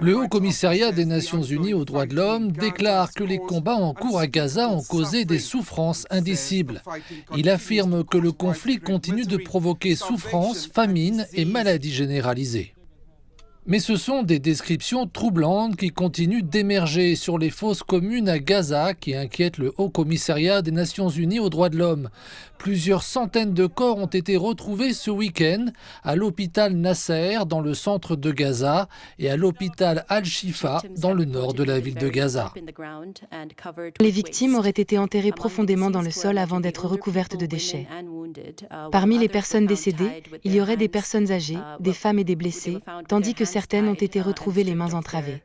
Le Haut-Commissariat des Nations Unies aux droits de l'homme déclare que les combats en cours à Gaza ont causé des souffrances indicibles. Il affirme que le conflit continue de provoquer souffrances, famine et maladies généralisées. Mais ce sont des descriptions troublantes qui continuent d'émerger sur les fosses communes à Gaza qui inquiètent le Haut-Commissariat des Nations Unies aux droits de l'homme. Plusieurs centaines de corps ont été retrouvés ce week-end à l'hôpital Nasser dans le centre de Gaza et à l'hôpital Al-Shifa dans le nord de la ville de Gaza. Les victimes auraient été enterrées profondément dans le sol avant d'être recouvertes de déchets. Parmi les personnes décédées, il y aurait des personnes âgées, des femmes et des blessés, tandis que certaines ont été retrouvées les mains entravées.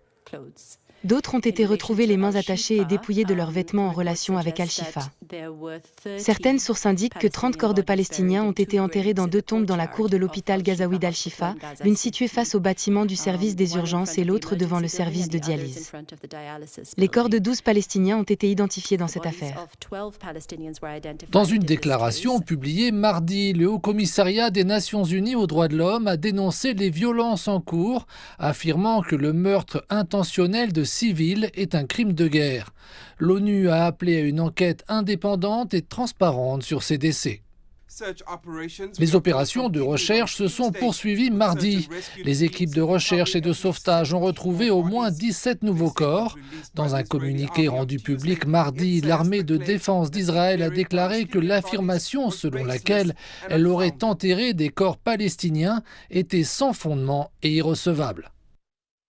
D'autres ont été retrouvées les mains attachées et dépouillées de leurs vêtements en relation avec Al-Shifa. Certaines sources indiquent que 30 corps de Palestiniens ont été enterrés dans 2 tombes dans la cour de l'hôpital gazaoui d'Al-Shifa, l'une située face au bâtiment du service des urgences et l'autre devant le service de dialyse. Les corps de 12 Palestiniens ont été identifiés dans cette affaire. Dans une déclaration publiée mardi, le Haut-Commissariat des Nations Unies aux droits de l'homme a dénoncé les violences en cours, affirmant que le meurtre intentionnel de civils est un crime de guerre. L'ONU a appelé à une enquête indépendante et transparente sur ces décès. Les opérations de recherche se sont poursuivies mardi. Les équipes de recherche et de sauvetage ont retrouvé au moins 17 nouveaux corps. Dans un communiqué rendu public mardi, l'armée de défense d'Israël a déclaré que l'affirmation selon laquelle elle aurait enterré des corps palestiniens était sans fondement et irrecevable.